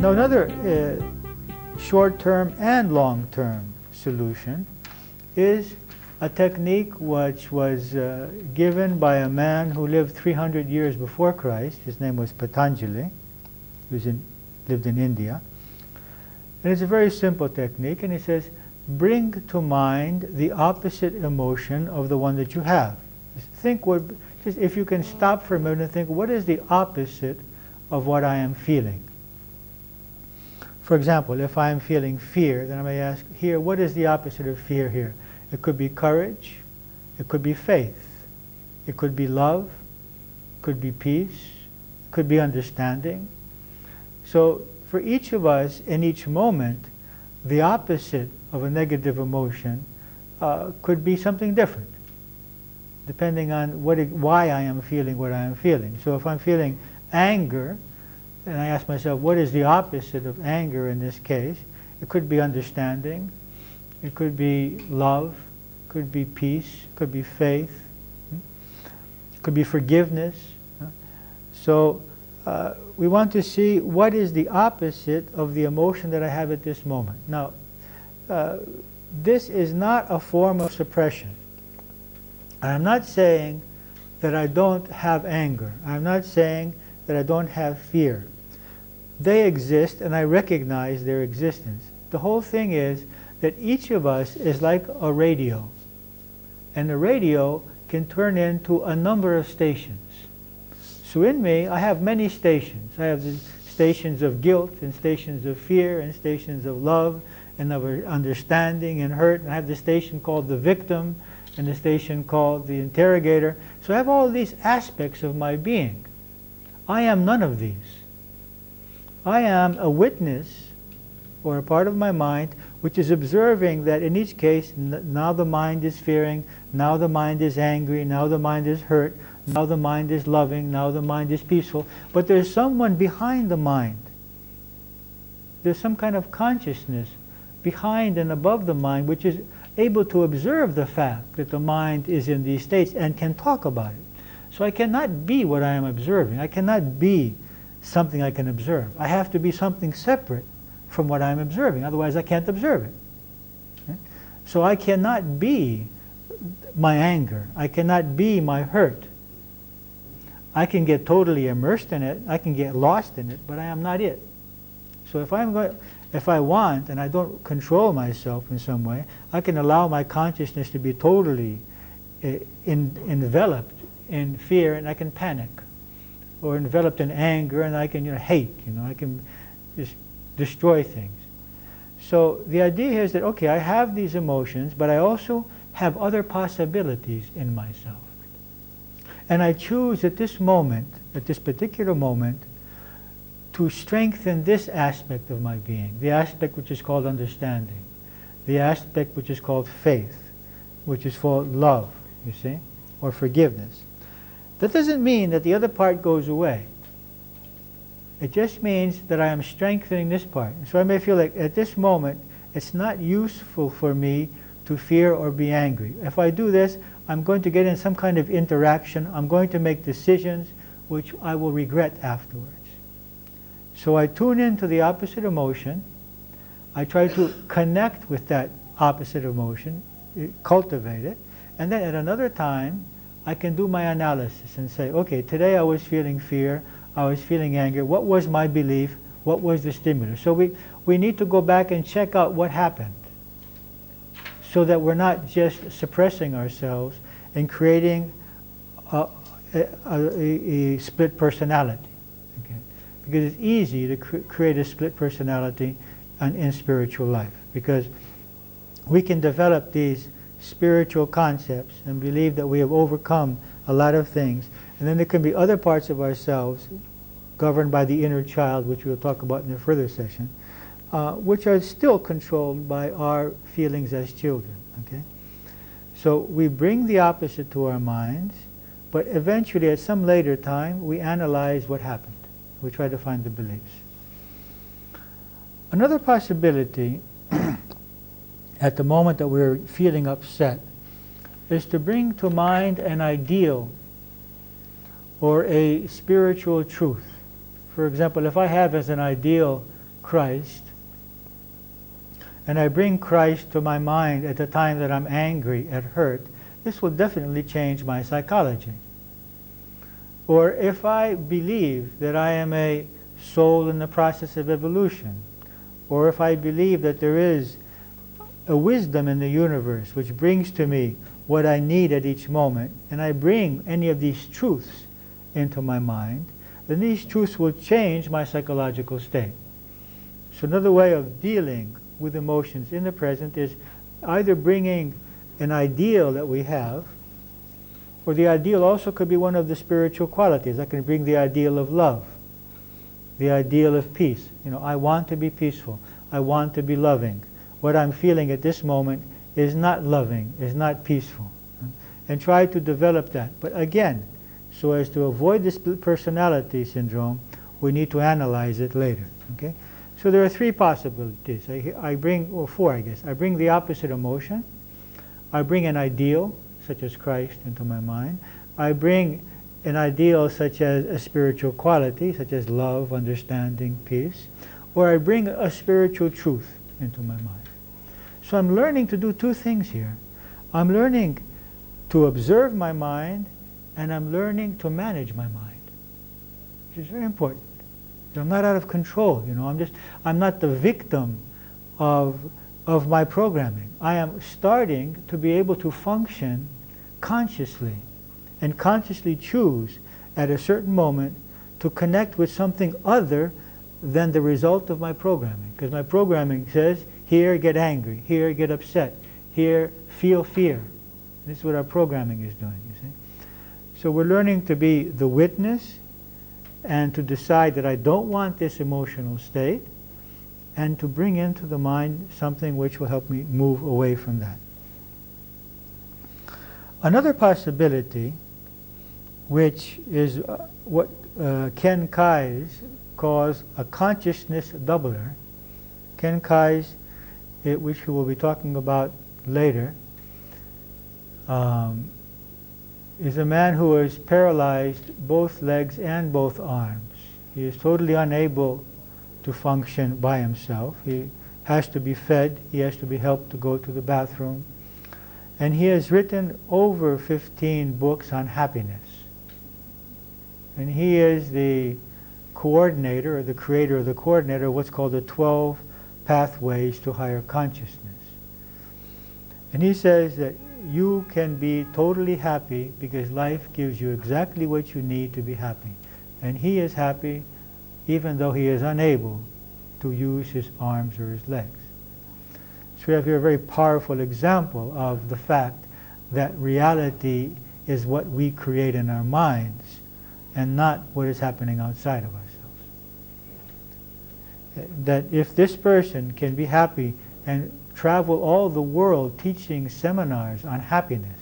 Now another short-term and long-term solution is a technique which was given by a man who lived 300 years before Christ. His name was Patanjali, who lived in India. And it's a very simple technique, and he says, bring to mind the opposite emotion of the one that you have. Think just if you can stop for a minute and think, what is the opposite of what I am feeling? For example, if I am feeling fear, then I may ask here, what is the opposite of fear here? It could be courage, it could be faith, it could be love, it could be peace, it could be understanding. So for each of us, in each moment, the opposite of a negative emotion could be something different, depending on why I am feeling what I am feeling. So if I'm feeling anger, and I ask myself, what is the opposite of anger in this case? It could be understanding, it could be love, it could be peace, it could be faith, it could be forgiveness. So we want to see what is the opposite of the emotion that I have at this moment. Now, this is not a form of suppression. I'm not saying that I don't have anger. I'm not saying that I don't have fear. They exist, and I recognize their existence. The whole thing is that each of us is like a radio, and the radio can turn into a number of stations. So in me, I have many stations. I have the stations of guilt, and stations of fear, and stations of love, and of understanding and hurt. And I have the station called the victim, and the station called the interrogator. So I have all these aspects of my being. I am none of these. I am a witness, or a part of my mind, which is observing that in each case, now the mind is fearing, now the mind is angry, now the mind is hurt, now the mind is loving, now the mind is peaceful. But there's someone behind the mind. There's some kind of consciousness behind and above the mind, which is able to observe the fact that the mind is in these states and can talk about it. So I cannot be what I am observing. I cannot be something I can observe. I have to be something separate from what I'm observing. Otherwise I can't observe it. Okay? So I cannot be my anger. I cannot be my hurt. I can get totally immersed in it. I can get lost in it, but I am not it. So if I want, and I don't control myself in some way, I can allow my consciousness to be totally enveloped in fear, and I can panic, or enveloped in anger, and I can hate. I can just destroy things. So the idea here is that, okay, I have these emotions, but I also have other possibilities in myself. And I choose at this moment, at this particular moment, to strengthen this aspect of my being, the aspect which is called understanding, the aspect which is called faith, which is called love, you see, or forgiveness. That doesn't mean that the other part goes away. It just means that I am strengthening this part. So I may feel like at this moment it's not useful for me to fear or be angry. If I do this, I'm going to get in some kind of interaction. I'm going to make decisions which I will regret afterwards. So I tune into the opposite emotion. I try to connect with that opposite emotion, cultivate it, and then at another time I can do my analysis and say, okay, today I was feeling fear, I was feeling anger. What was my belief? What was the stimulus? So we need to go back and check out what happened, so that we're not just suppressing ourselves and creating a split personality. Okay? Because it's easy to create a split personality in spiritual life, because we can develop these spiritual concepts and believe that we have overcome a lot of things, and then there can be other parts of ourselves governed by the inner child, which we'll talk about in a further session, which are still controlled by our feelings as children. Okay? So we bring the opposite to our minds, but eventually at some later time we analyze what happened. We try to find the beliefs. Another possibility at the moment that we're feeling upset is to bring to mind an ideal or a spiritual truth. For example, if I have as an ideal Christ, and I bring Christ to my mind at the time that I'm angry and hurt, this will definitely change my psychology. Or if I believe that I am a soul in the process of evolution, or if I believe that there is a wisdom in the universe which brings to me what I need at each moment, and I bring any of these truths into my mind, then these truths will change my psychological state. So another way of dealing with emotions in the present is either bringing an ideal that we have, or the ideal also could be one of the spiritual qualities. I can bring the ideal of love, the ideal of peace. You know, I want to be peaceful. I want to be loving. What I'm feeling at this moment is not loving, is not peaceful. And try to develop that. But again, so as to avoid this personality syndrome, we need to analyze it later. Okay? So there are three possibilities. I bring, or four I guess. I bring the opposite emotion. I bring an ideal, such as Christ, into my mind. I bring an ideal such as a spiritual quality, such as love, understanding, peace. Or I bring a spiritual truth into my mind. So I'm learning to do two things here. I'm learning to observe my mind, and I'm learning to manage my mind, which is very important. I'm not out of control, you know. I'm not the victim of my programming. I am starting to be able to function consciously and consciously choose at a certain moment to connect with something other than the result of my programming. Because my programming says, here get angry, here get upset, here feel fear. This is what our programming is doing, you see. So we're learning to be the witness and to decide that I don't want this emotional state, and to bring into the mind something which will help me move away from that. Another possibility, which is what Ken Kais calls a consciousness doubler. Ken Kais, which we will be talking about later, is a man who is paralyzed both legs and both arms. He is totally unable to function by himself. He has to be fed, he has to be helped to go to the bathroom. And he has written over 15 books on happiness. And he is the coordinator, or the creator of the coordinator, of what's called the 12 Pathways to Higher Consciousness. And he says that you can be totally happy because life gives you exactly what you need to be happy. And he is happy even though he is unable to use his arms or his legs. So we have here a very powerful example of the fact that reality is what we create in our minds and not what is happening outside of ourselves. That if this person can be happy and travel all the world teaching seminars on happiness,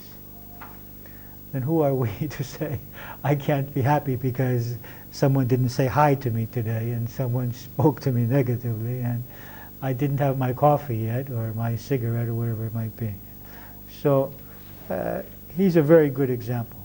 then who are we to say, I can't be happy because someone didn't say hi to me today and someone spoke to me negatively and I didn't have my coffee yet or my cigarette or whatever it might be. So he's a very good example.